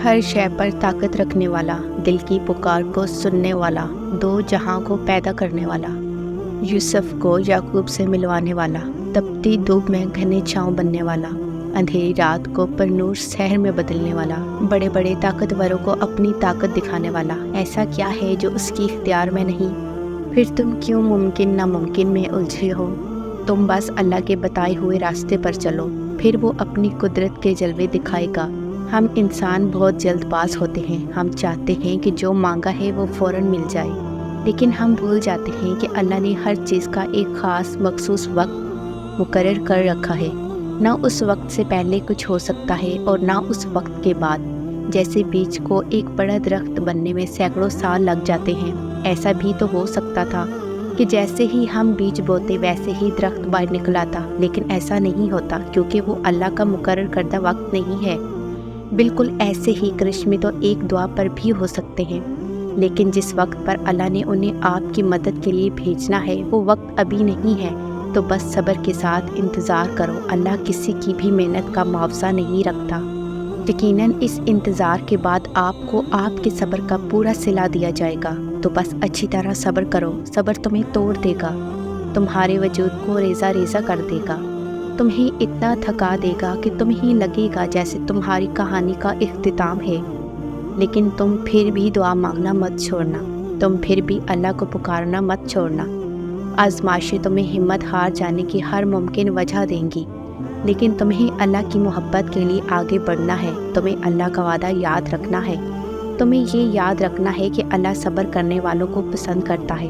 ہر شے پر طاقت رکھنے والا، دل کی پکار کو سننے والا، دو جہاں کو پیدا کرنے والا، یوسف کو یعقوب سے ملوانے والا، تپتی دھوپ میں گھنے چھاؤں بننے والا، اندھیری رات کو پرنور شہر میں بدلنے والا، بڑے بڑے طاقتوروں کو اپنی طاقت دکھانے والا، ایسا کیا ہے جو اس کی اختیار میں نہیں؟ پھر تم کیوں ممکن ناممکن میں الجھے ہو؟ تم بس اللہ کے بتائے ہوئے راستے پر چلو، پھر وہ اپنی قدرت کے جلوے دکھائے گا۔ ہم انسان بہت جلد باز ہوتے ہیں، ہم چاہتے ہیں کہ جو مانگا ہے وہ فوراً مل جائے، لیکن ہم بھول جاتے ہیں کہ اللہ نے ہر چیز کا ایک خاص مخصوص وقت مقرر کر رکھا ہے۔ نہ اس وقت سے پہلے کچھ ہو سکتا ہے اور نہ اس وقت کے بعد۔ جیسے بیج کو ایک بڑا درخت بننے میں سینکڑوں سال لگ جاتے ہیں، ایسا بھی تو ہو سکتا تھا کہ جیسے ہی ہم بیج بوتے ویسے ہی درخت باہر نکل آتا، لیکن ایسا نہیں ہوتا کیونکہ وہ اللہ کا مقرر کردہ وقت نہیں ہے۔ بالکل ایسے ہی کرشمے تو ایک دعا پر بھی ہو سکتے ہیں، لیکن جس وقت پر اللہ نے انہیں آپ کی مدد کے لیے بھیجنا ہے وہ وقت ابھی نہیں ہے، تو بس صبر کے ساتھ انتظار کرو۔ اللہ کسی کی بھی محنت کا معاوضہ نہیں رکھتا۔ یقیناً اس انتظار کے بعد آپ کو آپ کے صبر کا پورا صلہ دیا جائے گا، تو بس اچھی طرح صبر کرو۔ صبر تمہیں توڑ دے گا، تمہارے وجود کو ریزہ ریزہ کر دے گا، تمہیں اتنا تھکا دے گا کہ تمہیں لگے گا جیسے تمہاری کہانی کا اختتام ہے، لیکن تم پھر بھی دعا مانگنا مت چھوڑنا، تم پھر بھی اللہ کو پکارنا مت چھوڑنا۔ آزمائشیں تمہیں ہمت ہار جانے کی ہر ممکن وجہ دیں گی، لیکن تمہیں اللہ کی محبت کے لیے آگے بڑھنا ہے، تمہیں اللہ کا وعدہ یاد رکھنا ہے، تمہیں یہ یاد رکھنا ہے کہ اللہ صبر کرنے والوں کو پسند کرتا ہے،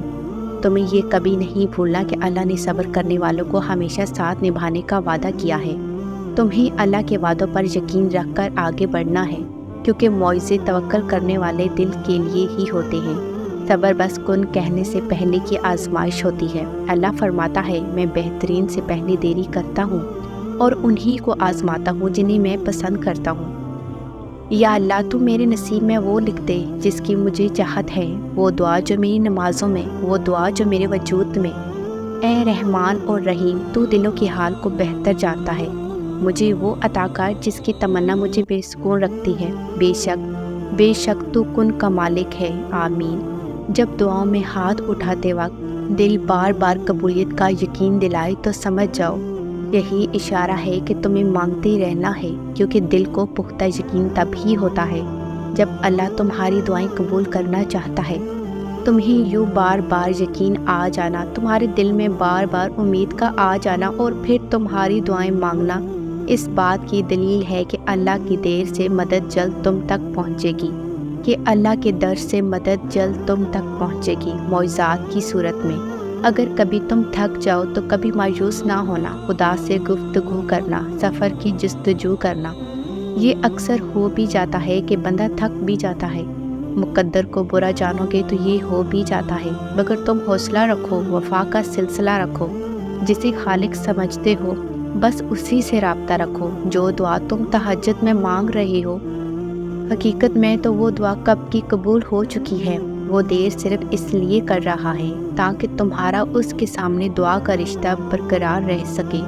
تمہیں یہ کبھی نہیں بھولنا کہ اللہ نے صبر کرنے والوں کو ہمیشہ ساتھ نبھانے کا وعدہ کیا ہے۔ تمہیں اللہ کے وعدوں پر یقین رکھ کر آگے بڑھنا ہے، کیونکہ معجزے توکل کرنے والے دل کے لیے ہی ہوتے ہیں۔ صبر بس کن کہنے سے پہلے کی آزمائش ہوتی ہے۔ اللہ فرماتا ہے، میں بہترین سے پہلے دیری کرتا ہوں اور انہی کو آزماتا ہوں جنہیں میں پسند کرتا ہوں۔ یا اللہ تو میرے نصیب میں وہ لکھ دے جس کی مجھے چاہت ہے، وہ دعا جو میری نمازوں میں، وہ دعا جو میرے وجود میں۔ اے رحمان اور رحیم، تو دلوں کے حال کو بہتر جانتا ہے، مجھے وہ عطا کر جس کی تمنا مجھے بے سکون رکھتی ہے۔ بے شک تو کن کا مالک ہے۔ آمین۔ جب دعاؤں میں ہاتھ اٹھاتے وقت دل بار بار قبولیت کا یقین دلائے تو سمجھ جاؤ یہی اشارہ ہے کہ تمہیں مانگتے رہنا ہے، کیونکہ دل کو پختہ یقین تب ہی ہوتا ہے جب اللہ تمہاری دعائیں قبول کرنا چاہتا ہے۔ تمہیں یوں بار بار یقین آ جانا، تمہارے دل میں بار بار امید کا آ جانا اور پھر تمہاری دعائیں مانگنا اس بات کی دلیل ہے کہ اللہ کی دیر سے مدد جلد تم تک پہنچے گی، کہ اللہ کے در سے مدد جلد تم تک پہنچے گی معجزات کی صورت میں۔ اگر کبھی تم تھک جاؤ تو کبھی مایوس نہ ہونا، خدا سے گفتگو کرنا، سفر کی جستجو کرنا۔ یہ اکثر ہو بھی جاتا ہے کہ بندہ تھک بھی جاتا ہے، مقدر کو برا جانو گے تو یہ ہو بھی جاتا ہے، مگر تم حوصلہ رکھو، وفا کا سلسلہ رکھو، جسے خالق سمجھتے ہو بس اسی سے رابطہ رکھو۔ جو دعا تم تہجد میں مانگ رہے ہو، حقیقت میں تو وہ دعا کب کی قبول ہو چکی ہے۔ وہ دیر صرف اس لیے کر رہا ہے تاکہ تمہارا اس کے سامنے دعا کا رشتہ برقرار رہ سکے۔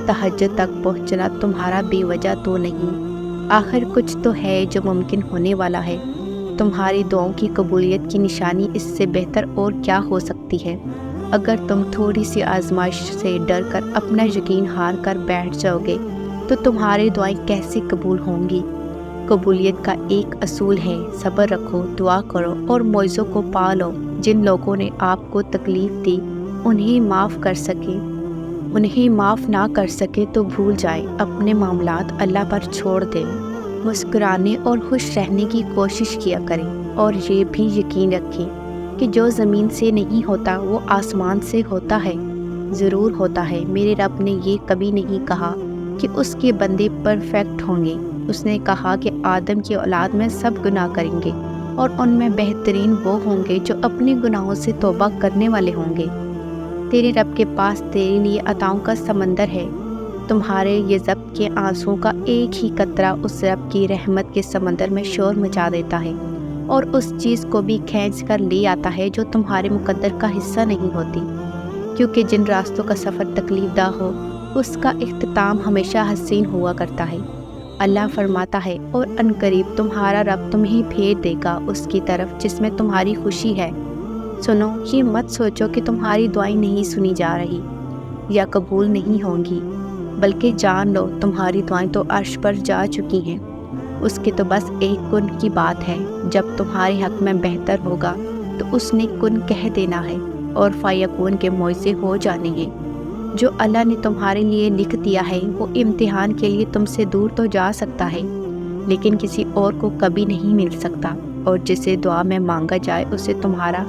تہجد تک پہنچنا تمہارا بے وجہ تو نہیں، آخر کچھ تو ہے جو ممکن ہونے والا ہے۔ تمہاری دعاؤں کی قبولیت کی نشانی اس سے بہتر اور کیا ہو سکتی ہے؟ اگر تم تھوڑی سی آزمائش سے ڈر کر اپنا یقین ہار کر بیٹھ جاؤ گے تو تمہاری دعائیں کیسے قبول ہوں گی؟ قبولیت کا ایک اصول ہے، صبر رکھو، دعا کرو اور معجزوں کو پا لو۔ جن لوگوں نے آپ کو تکلیف دی انہیں معاف نہ کر سکے تو بھول جائیں، اپنے معاملات اللہ پر چھوڑ دیں، مسکرانے اور خوش رہنے کی کوشش کیا کریں، اور یہ بھی یقین رکھیں کہ جو زمین سے نہیں ہوتا وہ آسمان سے ہوتا ہے، ضرور ہوتا ہے۔ میرے رب نے یہ کبھی نہیں کہا کہ اس کے بندے پرفیکٹ ہوں گے، اس نے کہا کہ آدم کی اولاد میں سب گناہ کریں گے اور ان میں بہترین وہ ہوں گے جو اپنے گناہوں سے توبہ کرنے والے ہوں گے۔ تیرے رب کے پاس تیرے لیے عطاؤں کا سمندر ہے، تمہارے یہ ضبط کے آنسوں کا ایک ہی قطرہ اس رب کی رحمت کے سمندر میں شور مچا دیتا ہے اور اس چیز کو بھی کھینچ کر لے آتا ہے جو تمہارے مقدر کا حصہ نہیں ہوتی، کیونکہ جن راستوں کا سفر تکلیف دہ ہو اس کا اختتام ہمیشہ حسین ہوا کرتا ہے۔ اللہ فرماتا ہے اور عنقریب تمہارا رب تمہیں پھیر دے گا اس کی طرف جس میں تمہاری خوشی ہے۔ سنو، یہ مت سوچو کہ تمہاری دعائیں نہیں سنی جا رہی یا قبول نہیں ہوں گی، بلکہ جان لو تمہاری دعائیں تو عرش پر جا چکی ہیں۔ اس کی تو بس ایک کن کی بات ہے، جب تمہارے حق میں بہتر ہوگا تو اس نے کن کہہ دینا ہے اور فیکون کے معجزے ہو جانے ہیں۔ جو اللہ نے تمہارے لیے لکھ دیا ہے وہ امتحان کے لیے تم سے دور تو جا سکتا ہے، لیکن کسی اور کو کبھی نہیں مل سکتا، اور جسے دعا میں مانگا جائے اسے تمہارا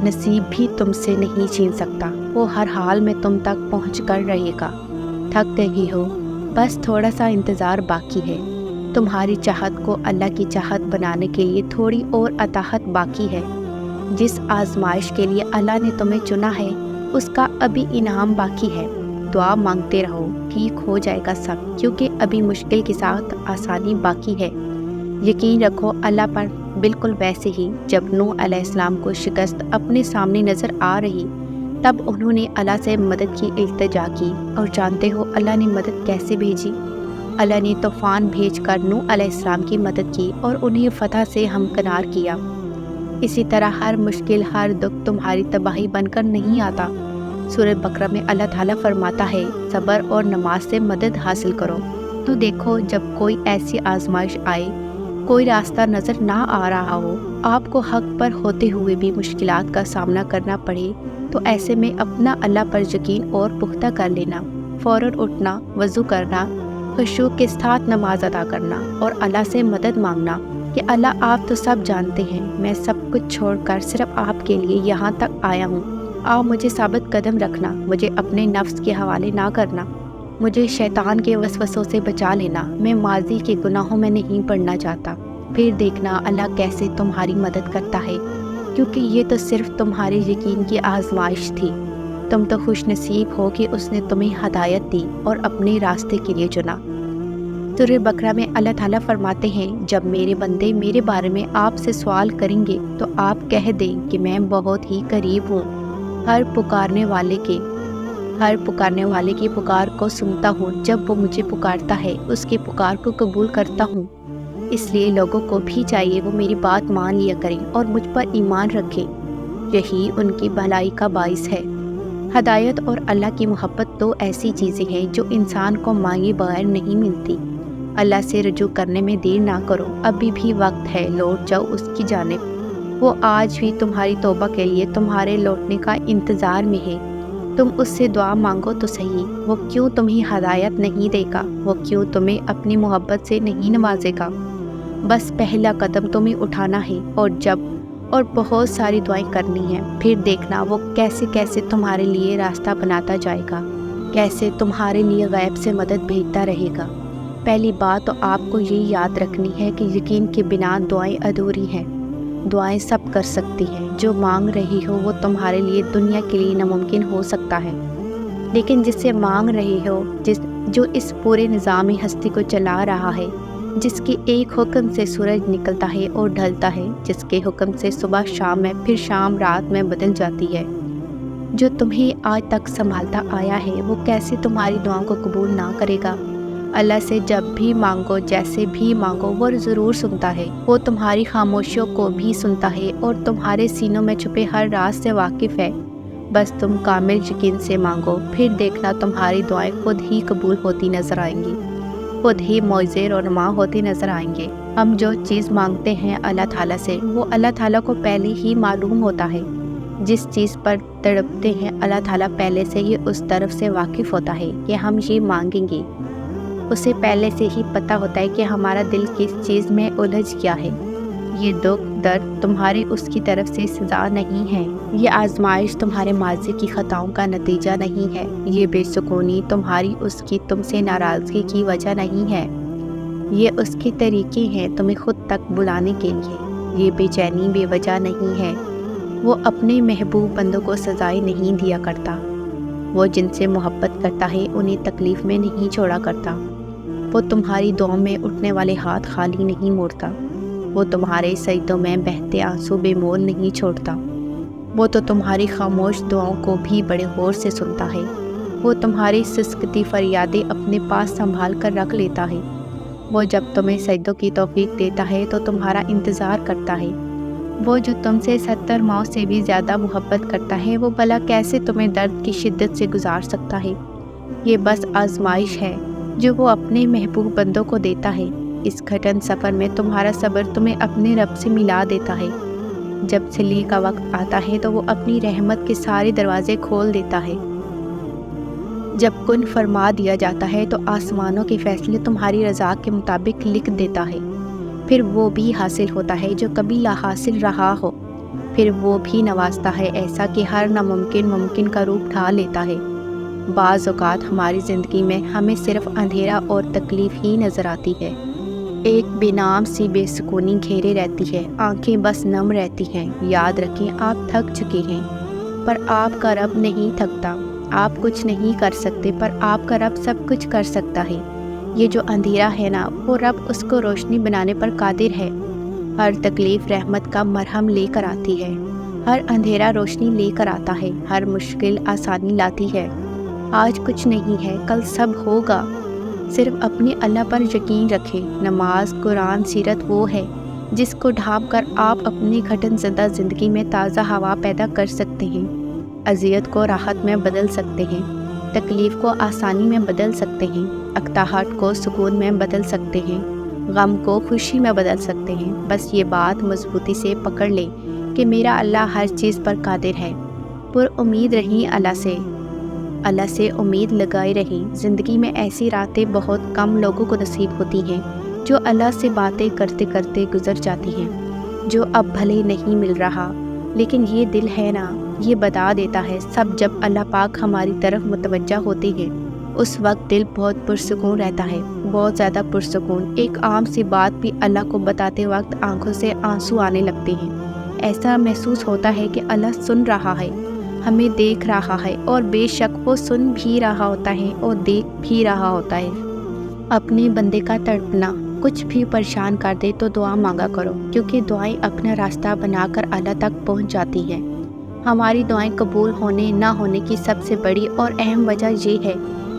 نصیب بھی تم سے نہیں چھین سکتا۔ وہ ہر حال میں تم تک پہنچ کر رہے گا۔ تھک گئی ہو، بس تھوڑا سا انتظار باقی ہے۔ تمہاری چاہت کو اللہ کی چاہت بنانے کے لیے تھوڑی اور اطاعت باقی ہے۔ جس آزمائش کے لیے اللہ نے تمہیں چنا ہے اس کا ابھی انعام باقی ہے۔ دعا مانگتے رہو، ٹھیک ہو جائے گا سب، کیونکہ ابھی مشکل کے ساتھ آسانی باقی ہے۔ یقین رکھو اللہ پر، بالکل ویسے ہی جب نوح علیہ السلام کو شکست اپنے سامنے نظر آ رہی تب انہوں نے اللہ سے مدد کی التجا کی، اور جانتے ہو اللہ نے مدد کیسے بھیجی؟ اللہ نے طوفان بھیج کر نوح علیہ السلام کی مدد کی اور انہیں فتح سے ہمکنار کیا۔ اسی طرح ہر مشکل، ہر دکھ تمہاری تباہی بن کر نہیں آتا۔ سورہ بقرہ میں اللہ تعالیٰ فرماتا ہے صبر اور نماز سے مدد حاصل کرو۔ تو دیکھو جب کوئی ایسی آزمائش آئے، کوئی راستہ نظر نہ آ رہا ہو، آپ کو حق پر ہوتے ہوئے بھی مشکلات کا سامنا کرنا پڑے، تو ایسے میں اپنا اللہ پر یقین اور پختہ کر لینا، فوراً اٹھنا، وضو کرنا، خشوع کے ساتھ نماز ادا کرنا اور اللہ سے مدد مانگنا کہ اللہ آپ تو سب جانتے ہیں، میں سب کچھ چھوڑ کر صرف آپ کے لیے یہاں تک آیا ہوں، آپ مجھے ثابت قدم رکھنا، مجھے اپنے نفس کے حوالے نہ کرنا، مجھے شیطان کے وسوسوں سے بچا لینا، میں ماضی کے گناہوں میں نہیں پڑنا چاہتا۔ پھر دیکھنا اللہ کیسے تمہاری مدد کرتا ہے، کیونکہ یہ تو صرف تمہارے یقین کی آزمائش تھی۔ تم تو خوش نصیب ہو کہ اس نے تمہیں ہدایت دی اور اپنے راستے کے لیے چنا۔ سورہ بقرہ میں اللہ تعالیٰ فرماتے ہیں جب میرے بندے میرے بارے میں آپ سے سوال کریں گے تو آپ کہہ دیں کہ میں بہت ہی قریب ہوں، ہر پکارنے والے کی پکار کو سنتا ہوں، جب وہ مجھے پکارتا ہے اس کی پکار کو قبول کرتا ہوں۔ اس لیے لوگوں کو بھی چاہیے وہ میری بات مان لیا کریں اور مجھ پر ایمان رکھیں، یہی ان کی بھلائی کا باعث ہے۔ ہدایت اور اللہ کی محبت دو ایسی چیزیں ہیں جو انسان کو مانگے بغیر نہیں ملتی۔ اللہ سے رجوع کرنے میں دیر نہ کرو، ابھی بھی وقت ہے، لوٹ جاؤ اس کی جانب۔ وہ آج بھی تمہاری توبہ کے لیے تمہارے لوٹنے کا انتظار میں ہے۔ تم اس سے دعا مانگو تو صحیح، وہ کیوں تمہیں ہدایت نہیں دے گا؟ وہ کیوں تمہیں اپنی محبت سے نہیں نوازے گا؟ بس پہلا قدم تمہیں اٹھانا ہے، اور بہت ساری دعائیں کرنی ہیں۔ پھر دیکھنا وہ کیسے کیسے تمہارے لیے راستہ بناتا جائے گا، کیسے تمہارے لیے غیب سے مدد بھیجتا رہے گا۔ پہلی بات تو آپ کو یہ یاد رکھنی ہے کہ یقین کے بنا دعائیں ادھوری ہیں۔ دعائیں سب کر سکتی ہیں، جو مانگ رہی ہو وہ تمہارے لیے دنیا کے لیے ناممکن ہو سکتا ہے، لیکن جس سے مانگ رہی ہو، جو اس پورے نظام ہستی کو چلا رہا ہے، جس کے ایک حکم سے سورج نکلتا ہے اور ڈھلتا ہے، جس کے حکم سے صبح شام میں پھر شام رات میں بدل جاتی ہے، جو تمہیں آج تک سنبھالتا آیا ہے، وہ کیسے تمہاری دعاؤں کو قبول نہ کرے گا؟ اللہ سے جب بھی مانگو، جیسے بھی مانگو، وہ ضرور سنتا ہے۔ وہ تمہاری خاموشیوں کو بھی سنتا ہے اور تمہارے سینوں میں چھپے ہر راز سے واقف ہے۔ بس تم کامل یقین سے مانگو، پھر دیکھنا تمہاری دعائیں خود ہی قبول ہوتی نظر آئیں گی، خود ہی معجزے رونما ہوتے نظر آئیں گے۔ ہم جو چیز مانگتے ہیں اللہ تعالیٰ سے، وہ اللہ تعالیٰ کو پہلے ہی معلوم ہوتا ہے۔ جس چیز پر تڑپتے ہیں اللہ تعالیٰ پہلے سے ہی اس طرف سے واقف ہوتا ہے کہ ہم یہ مانگیں گے۔ اسے پہلے سے ہی پتہ ہوتا ہے کہ ہمارا دل کس چیز میں الجھ گیا ہے۔ یہ دکھ درد تمہاری اس کی طرف سے سزا نہیں ہے، یہ آزمائش تمہارے ماضی کی خطاؤں کا نتیجہ نہیں ہے، یہ بے سکونی تمہاری اس کی تم سے ناراضگی کی وجہ نہیں ہے، یہ اس کے طریقے ہیں تمہیں خود تک بلانے کے لیے، یہ بے چینی بے وجہ نہیں ہے۔ وہ اپنے محبوب بندوں کو سزائیں نہیں دیا کرتا، وہ جن سے محبت کرتا ہے انہیں تکلیف میں نہیں چھوڑا کرتا۔ وہ تمہاری دعاؤں میں اٹھنے والے ہاتھ خالی نہیں موڑتا، وہ تمہارے سجدوں میں بہتے آنسو بے مول نہیں چھوڑتا، وہ تو تمہاری خاموش دعاؤں کو بھی بڑے غور سے سنتا ہے، وہ تمہاری سسکتی فریادیں اپنے پاس سنبھال کر رکھ لیتا ہے، وہ جب تمہیں سجدوں کی توفیق دیتا ہے تو تمہارا انتظار کرتا ہے۔ وہ جو تم سے 70 ماؤں سے بھی زیادہ محبت کرتا ہے، وہ بھلا کیسے تمہیں درد کی شدت سے گزار سکتا ہے؟ یہ بس آزمائش ہے جو وہ اپنے محبوب بندوں کو دیتا ہے۔ اس کٹھن سفر میں تمہارا صبر تمہیں اپنے رب سے ملا دیتا ہے۔ جب صلی کا وقت آتا ہے تو وہ اپنی رحمت کے سارے دروازے کھول دیتا ہے۔ جب کن فرما دیا جاتا ہے تو آسمانوں کے فیصلے تمہاری رضا کے مطابق لکھ دیتا ہے۔ پھر وہ بھی حاصل ہوتا ہے جو کبھی لا حاصل رہا ہو۔ پھر وہ بھی نوازتا ہے ایسا کہ ہر ناممکن ممکن کا روپ ڈھال لیتا ہے۔ بعض اوقات ہماری زندگی میں ہمیں صرف اندھیرا اور تکلیف ہی نظر آتی ہے۔ ایک بے نام سی بے سکونی گھیرے رہتی ہے، آنکھیں بس نم رہتی ہیں۔ یاد رکھیں، آپ تھک چکے ہیں، پر آپ کا رب نہیں تھکتا۔ آپ کچھ نہیں کر سکتے، پر آپ کا رب سب کچھ کر سکتا ہے۔ یہ جو اندھیرا ہے نا، وہ رب اس کو روشنی بنانے پر قادر ہے۔ ہر تکلیف رحمت کا مرہم لے کر آتی ہے، ہر اندھیرا روشنی لے کر آتا ہے، ہر مشکل آسانی لاتی ہے۔ آج کچھ نہیں ہے، کل سب ہوگا۔ صرف اپنے اللہ پر یقین رکھیں۔ نماز، قرآن، سیرت وہ ہے جس کو ڈھانپ کر آپ اپنی گھٹن زدہ زندگی میں تازہ ہوا پیدا کر سکتے ہیں، اذیت کو راحت میں بدل سکتے ہیں، تکلیف کو آسانی میں بدل سکتے ہیں، اکتاہٹ کو سکون میں بدل سکتے ہیں، غم کو خوشی میں بدل سکتے ہیں۔ بس یہ بات مضبوطی سے پکڑ لیں کہ میرا اللہ ہر چیز پر قادر ہے۔ پر امید رہیں اللہ سے امید لگائے رہیں۔ زندگی میں ایسی راتیں بہت کم لوگوں کو نصیب ہوتی ہیں جو اللہ سے باتیں کرتے کرتے گزر جاتی ہیں، جو اب بھلے نہیں مل رہا، لیکن یہ دل ہے نا، یہ بتا دیتا ہے سب۔ جب اللہ پاک ہماری طرف متوجہ ہوتے ہیں اس وقت دل بہت پرسکون رہتا ہے، بہت زیادہ پرسکون۔ ایک عام سی بات بھی اللہ کو بتاتے وقت آنکھوں سے آنسو آنے لگتے ہیں۔ ایسا محسوس ہوتا ہے کہ اللہ سن رہا ہے، ہمیں دیکھ رہا ہے، اور بے شک وہ سن بھی رہا ہوتا ہے اور دیکھ بھی رہا ہوتا ہے۔ اپنے بندے کا تڑپنا کچھ بھی پریشان کر دے تو دعا مانگا کرو، کیونکہ دعائیں اپنا راستہ بنا کر اللہ تک پہنچ جاتی ہیں۔ ہماری دعائیں قبول ہونے نہ ہونے کی سب سے بڑی اور اہم وجہ یہ ہے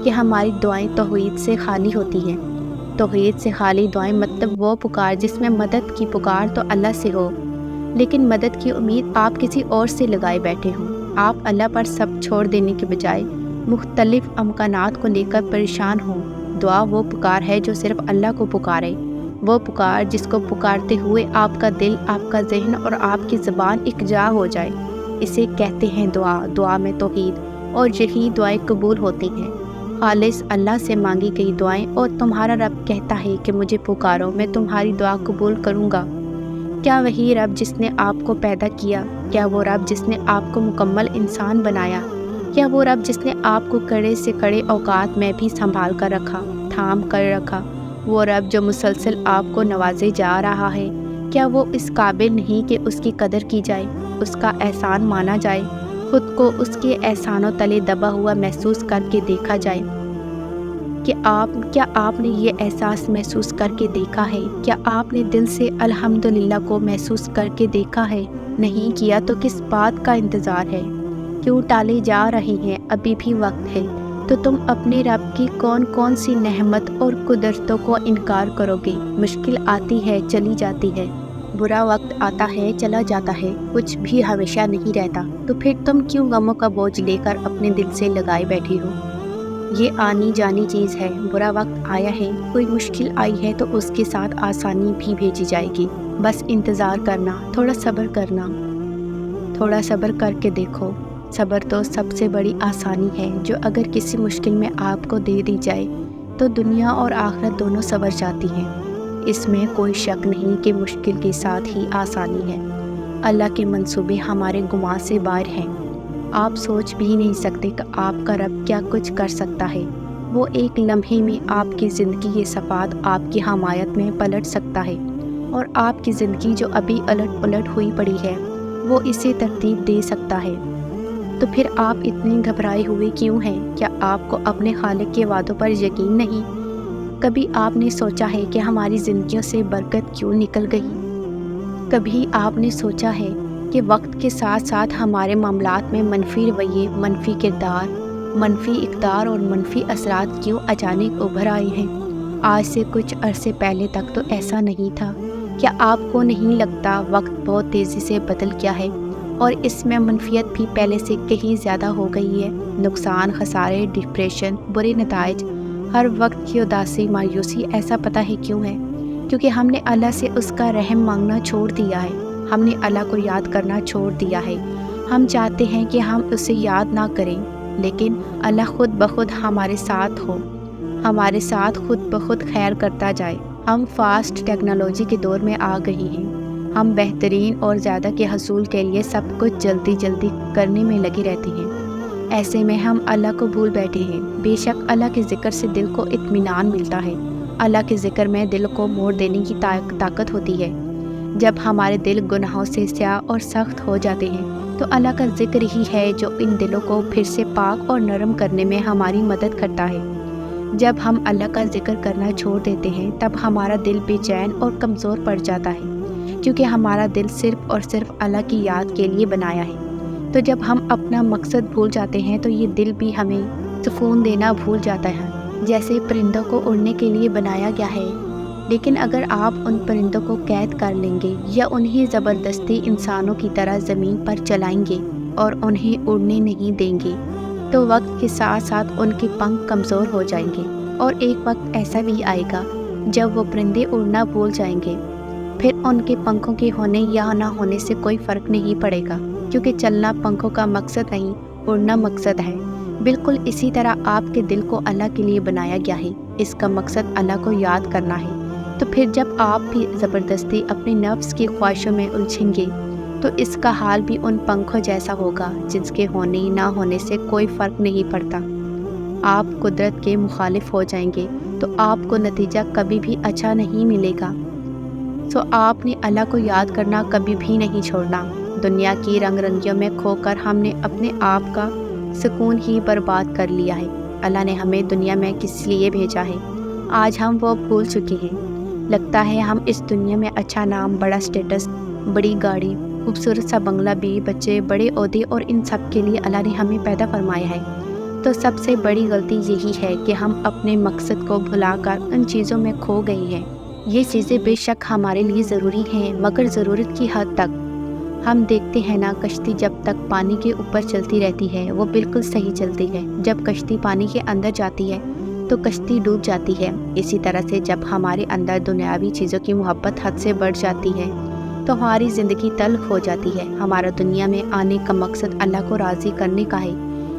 کہ ہماری دعائیں توحید سے خالی ہوتی ہیں۔ توحید سے خالی دعائیں مطلب وہ پکار جس میں مدد کی پکار تو اللہ سے ہو، لیکن مدد کی امید آپ کسی اور سے لگائے بیٹھے ہوں۔ آپ اللہ پر سب چھوڑ دینے کے بجائے مختلف امکانات کو لے کر پریشان ہوں۔ دعا وہ پکار ہے جو صرف اللہ کو پکارے، وہ پکار جس کو پکارتے ہوئے آپ کا دل، آپ کا ذہن اور آپ کی زبان یکجا ہو جائے۔ اسے کہتے ہیں دعا۔ دعا میں توحید، اور یہی دعائیں قبول ہوتی ہیں، خالص اللہ سے مانگی گئی دعائیں۔ اور تمہارا رب کہتا ہے کہ مجھے پکارو، میں تمہاری دعا قبول کروں گا۔ کیا وہی رب جس نے آپ کو پیدا کیا؟ کیا وہ رب جس نے آپ کو مکمل انسان بنایا؟ کیا وہ رب جس نے آپ کو کڑے سے کڑے اوقات میں بھی سنبھال کر رکھا، تھام کر رکھا؟ وہ رب جو مسلسل آپ کو نوازے جا رہا ہے، کیا وہ اس قابل نہیں کہ اس کی قدر کی جائے، اس کا احسان مانا جائے، خود کو اس کے احسانوں تلے دبا ہوا محسوس کر کے دیکھا جائے؟ کیا آپ نے یہ احساس محسوس کر کے دیکھا ہے؟ کیا آپ نے دل سے الحمدللہ کو محسوس کر کے دیکھا ہے؟ نہیں کیا تو کس بات کا انتظار ہے؟ کیوں ٹالے جا رہے ہیں؟ ابھی بھی وقت ہے۔ تو تم اپنے رب کی کون کون سی نعمت اور قدرتوں کو انکار کرو گے؟ مشکل آتی ہے، چلی جاتی ہے، برا وقت آتا ہے، چلا جاتا ہے، کچھ بھی ہمیشہ نہیں رہتا، تو پھر تم کیوں غموں کا بوجھ لے کر اپنے دل سے لگائے بیٹھے ہو؟ یہ آنی جانی چیز ہے۔ برا وقت آیا ہے، کوئی مشکل آئی ہے تو اس کے ساتھ آسانی بھی بھیجی جائے گی۔ بس انتظار کرنا، تھوڑا صبر کرنا، تھوڑا صبر کر کے دیکھو۔ صبر تو سب سے بڑی آسانی ہے جو اگر کسی مشکل میں آپ کو دے دی جائے تو دنیا اور آخرت دونوں سنور جاتی ہیں۔ اس میں کوئی شک نہیں کہ مشکل کے ساتھ ہی آسانی ہے۔ اللہ کے منصوبے ہمارے گمان سے باہر ہیں۔ آپ سوچ بھی نہیں سکتے کہ آپ کا رب کیا کچھ کر سکتا ہے۔ وہ ایک لمحے میں آپ کی زندگی کے صفات آپ کی حمایت میں پلٹ سکتا ہے، اور آپ کی زندگی جو ابھی الٹ پلٹ ہوئی پڑی ہے وہ اسے ترتیب دے سکتا ہے۔ تو پھر آپ اتنے گھبرائے ہوئے کیوں ہیں؟ کیا آپ کو اپنے خالق کے وعدوں پر یقین نہیں؟ کبھی آپ نے سوچا ہے کہ ہماری زندگیوں سے برکت کیوں نکل گئی؟ کبھی آپ نے سوچا ہے کہ وقت کے ساتھ ساتھ ہمارے معاملات میں منفی رویے، منفی کردار، منفی اقدار اور منفی اثرات کیوں اچانک ابھر آئے ہیں؟ آج سے کچھ عرصے پہلے تک تو ایسا نہیں تھا۔ کیا آپ کو نہیں لگتا وقت بہت تیزی سے بدل گیا ہے اور اس میں منفیت بھی پہلے سے کہیں زیادہ ہو گئی ہے؟ نقصان، خسارے، ڈپریشن، برے نتائج، ہر وقت کی اداسی، مایوسی، ایسا پتہ ہے کیوں ہے؟ کیونکہ ہم نے اللہ سے اس کا رحم مانگنا چھوڑ دیا ہے۔ ہم نے اللہ کو یاد کرنا چھوڑ دیا ہے۔ ہم چاہتے ہیں کہ ہم اسے یاد نہ کریں، لیکن اللہ خود بخود ہمارے ساتھ ہو، ہمارے ساتھ خود بخود خیر کرتا جائے۔ ہم فاسٹ ٹیکنالوجی کے دور میں آ گئی ہیں۔ ہم بہترین اور زیادہ کے حصول کے لیے سب کچھ جلدی جلدی کرنے میں لگے رہتے ہیں۔ ایسے میں ہم اللہ کو بھول بیٹھے ہیں۔ بے شک اللہ کے ذکر سے دل کو اطمینان ملتا ہے۔ اللہ کے ذکر میں دل کو موڑ دینے کی طاقت ہوتی ہے۔ جب ہمارے دل گناہوں سے سیاہ اور سخت ہو جاتے ہیں تو اللہ کا ذکر ہی ہے جو ان دلوں کو پھر سے پاک اور نرم کرنے میں ہماری مدد کرتا ہے۔ جب ہم اللہ کا ذکر کرنا چھوڑ دیتے ہیں تب ہمارا دل بے چین اور کمزور پڑ جاتا ہے، کیونکہ ہمارا دل صرف اور صرف اللہ کی یاد کے لیے بنایا ہے۔ تو جب ہم اپنا مقصد بھول جاتے ہیں تو یہ دل بھی ہمیں سکون دینا بھول جاتا ہے، جیسے پرندوں کو اڑنے کے لیے بنایا گیا ہے۔ لیکن اگر آپ ان پرندوں کو قید کر لیں گے یا انہیں زبردستی انسانوں کی طرح زمین پر چلائیں گے اور انہیں اڑنے نہیں دیں گے تو وقت کے ساتھ ساتھ ان کے پنکھ کمزور ہو جائیں گے، اور ایک وقت ایسا بھی آئے گا جب وہ پرندے اڑنا بھول جائیں گے۔ پھر ان کے پنکھوں کے ہونے یا نہ ہونے سے کوئی فرق نہیں پڑے گا، کیونکہ چلنا پنکھوں کا مقصد نہیں، اڑنا مقصد ہے۔ بالکل اسی طرح آپ کے دل کو اللہ کے لیے بنایا گیا ہے، اس کا مقصد اللہ کو یاد کرنا ہے۔ تو پھر جب آپ بھی زبردستی اپنے نفس کی خواہشوں میں الجھیں گے تو اس کا حال بھی ان پنکھوں جیسا ہوگا جس کے ہونے نہ ہونے سے کوئی فرق نہیں پڑتا۔ آپ قدرت کے مخالف ہو جائیں گے تو آپ کو نتیجہ کبھی بھی اچھا نہیں ملے گا۔ سو آپ نے اللہ کو یاد کرنا کبھی بھی نہیں چھوڑنا۔ دنیا کی رنگ رنگیوں میں کھو کر ہم نے اپنے آپ کا سکون ہی برباد کر لیا ہے۔ اللہ نے ہمیں دنیا میں کس لیے بھیجا ہے آج ہم وہ بھول چکے ہیں۔ لگتا ہے ہم اس دنیا میں اچھا نام، بڑا سٹیٹس، بڑی گاڑی، خوبصورت سا بنگلہ، بیوی بچے، بڑے عہدے اور ان سب کے لیے اللہ نے ہمیں پیدا فرمایا ہے۔ تو سب سے بڑی غلطی یہی ہے کہ ہم اپنے مقصد کو بھلا کر ان چیزوں میں کھو گئے ہیں۔ یہ چیزیں بے شک ہمارے لیے ضروری ہیں، مگر ضرورت کی حد تک۔ ہم دیکھتے ہیں نا، کشتی جب تک پانی کے اوپر چلتی رہتی ہے وہ بالکل صحیح چلتی ہے، جب کشتی پانی کے اندر جاتی ہے تو کشتی ڈوب جاتی ہے۔ اسی طرح سے جب ہمارے اندر دنیاوی چیزوں کی محبت حد سے بڑھ جاتی ہے تو ہماری زندگی تلخ ہو جاتی ہے۔ ہمارا دنیا میں آنے کا مقصد اللہ کو راضی کرنے کا ہے۔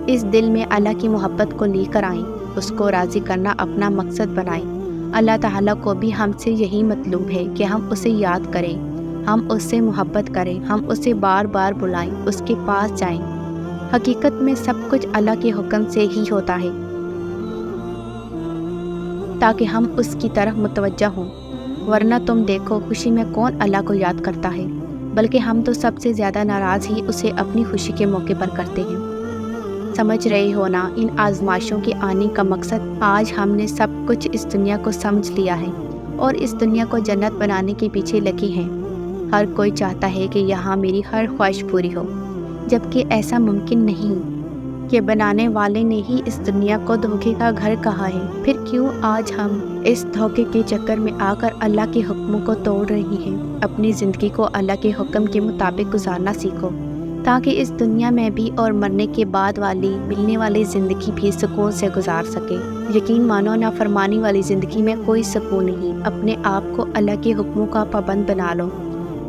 اس دل میں اللہ کی محبت کو لے کر آئیں، اس کو راضی کرنا اپنا مقصد بنائیں۔ اللہ تعالیٰ کو بھی ہم سے یہی مطلوب ہے کہ ہم اسے یاد کریں، ہم اس سے محبت کریں، ہم اسے بار بار بلائیں، اس کے پاس جائیں۔ حقیقت میں سب کچھ اللہ کے حکم سے ہی ہوتا ہے تاکہ ہم اس کی طرف متوجہ ہوں، ورنہ تم دیکھو خوشی میں کون اللہ کو یاد کرتا ہے، بلکہ ہم تو سب سے زیادہ ناراض ہی اسے اپنی خوشی کے موقع پر کرتے ہیں۔ سمجھ رہے ہو نا، ان آزمائشوں کے آنے کا مقصد آج ہم نے سب کچھ اس دنیا کو سمجھ لیا ہے اور اس دنیا کو جنت بنانے کے پیچھے لگے ہیں۔ ہر کوئی چاہتا ہے کہ یہاں میری ہر خواہش پوری ہو، جبکہ ایسا ممکن نہیں کہ بنانے والے نے ہی اس دنیا کو دھوکے کا گھر کہا ہے۔ پھر کیوں آج ہم اس دھوکے کے چکر میں آ کر اللہ کے حکموں کو توڑ رہی ہیں؟ اپنی زندگی کو اللہ کے حکم کے مطابق گزارنا سیکھو تاکہ اس دنیا میں بھی اور مرنے کے بعد والی ملنے والی زندگی بھی سکون سے گزار سکے۔ یقین مانو، نافرمانی والی زندگی میں کوئی سکون نہیں۔ اپنے آپ کو اللہ کے حکموں کا پابند بنا لو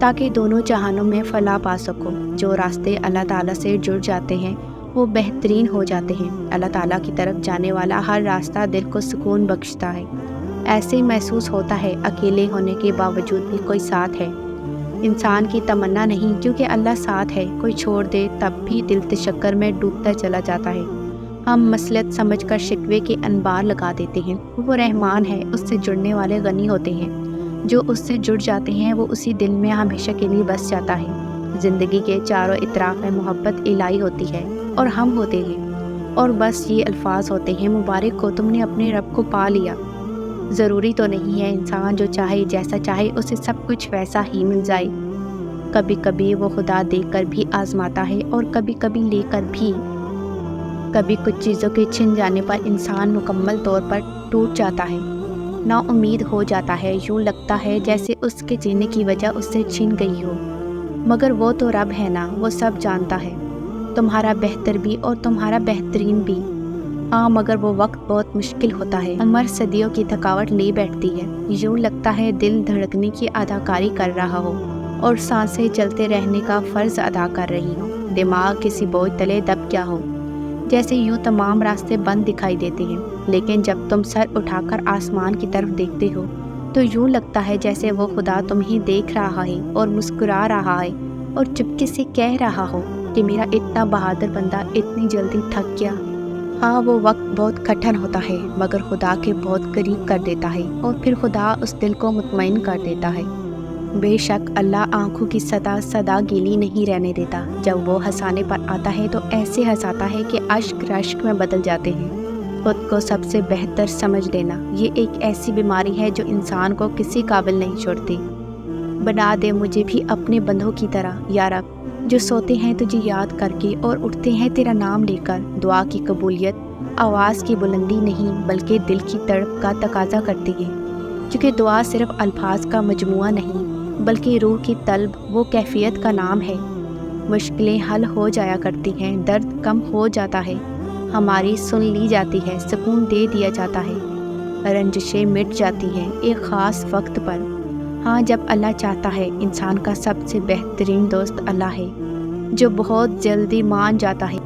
تاکہ دونوں جہانوں میں فلاح پا سکو۔ جو راستے اللہ تعالیٰ سے جڑ جاتے ہیں وہ بہترین ہو جاتے ہیں۔ اللہ تعالیٰ کی طرف جانے والا ہر راستہ دل کو سکون بخشتا ہے۔ ایسے محسوس ہوتا ہے اکیلے ہونے کے باوجود بھی کوئی ساتھ ہے۔ انسان کی تمنا نہیں، کیونکہ اللہ ساتھ ہے۔ کوئی چھوڑ دے تب بھی دل تشکر میں ڈوبتا چلا جاتا ہے۔ ہم مصلحت سمجھ کر شکوے کے انبار لگا دیتے ہیں۔ وہ رحمان ہے، اس سے جڑنے والے غنی ہوتے ہیں۔ جو اس سے جڑ جاتے ہیں وہ اسی دل میں ہمیشہ کے لیے بس جاتا ہے۔ زندگی کے چاروں اطراف میں محبت الہی ہوتی ہے اور ہم ہوتے ہیں، اور بس یہ الفاظ ہوتے ہیں، مبارک ہو تم نے اپنے رب کو پا لیا۔ ضروری تو نہیں ہے انسان جو چاہے جیسا چاہے اسے سب کچھ ویسا ہی مل جائے۔ کبھی کبھی وہ خدا دے کر بھی آزماتا ہے اور کبھی کبھی لے کر بھی۔ کبھی کچھ چیزوں کے چھن جانے پر انسان مکمل طور پر ٹوٹ جاتا ہے نا امید ہو جاتا ہے، یوں لگتا ہے جیسے اس کے جینے کی وجہ اس سے چھن گئی ہو۔ مگر وہ تو رب ہے نا، وہ سب جانتا ہے، تمہارا بہتر بھی اور تمہارا بہترین بھی۔ ہاں مگر وہ وقت بہت مشکل ہوتا ہے، عمر صدیوں کی تھکاوٹ لے بیٹھتی ہے، یوں لگتا ہے دل دھڑکنے کی اداکاری کر رہا ہو اور سانسیں چلتے رہنے کا فرض ادا کر رہی ہوں، دماغ کسی بوجھ تلے دب گیا ہو، جیسے یوں تمام راستے بند دکھائی دیتے ہیں۔ لیکن جب تم سر اٹھا کر آسمان کی طرف دیکھتے ہو تو یوں لگتا ہے جیسے وہ خدا تمہیں دیکھ رہا ہے اور مسکرا رہا ہے اور چپکے سے کہہ رہا ہو کہ میرا اتنا بہادر بندہ اتنی جلدی تھک گیا۔ ہاں وہ وقت بہت کٹھن ہوتا ہے مگر خدا کے بہت قریب کر دیتا ہے اور پھر خدا اس دل کو مطمئن کر دیتا ہے۔ بے شک اللہ آنکھوں کی سدا گیلی نہیں رہنے دیتا، جب وہ ہنسانے پر آتا ہے تو ایسے ہنساتا ہے کہ اشک رشک میں بدل جاتے ہیں۔ خود کو سب سے بہتر سمجھ لینا یہ ایک ایسی بیماری ہے جو انسان کو کسی قابل نہیں چھوڑتی۔ بنا دے مجھے بھی اپنے بندوں کی طرح یا رب، جو سوتے ہیں تجھے یاد کر کے اور اٹھتے ہیں تیرا نام لے کر۔ دعا کی قبولیت آواز کی بلندی نہیں بلکہ دل کی تڑپ کا تقاضا کرتی ہے، کیونکہ دعا صرف الفاظ کا مجموعہ نہیں بلکہ روح کی طلب و کیفیت کا نام ہے۔ مشکلیں حل ہو جایا کرتی ہیں، درد کم ہو جاتا ہے، ہماری سن لی جاتی ہے، سکون دے دیا جاتا ہے، رنجشیں مٹ جاتی ہیں ایک خاص وقت پر۔ ہاں جب اللہ چاہتا ہے، انسان کا سب سے بہترین دوست اللہ ہے، جو بہت جلدی مان جاتا ہے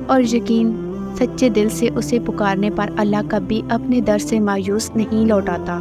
اور یقین سچے دل سے اسے پکارنے پر اللہ کبھی اپنے در سے مایوس نہیں لوٹاتا۔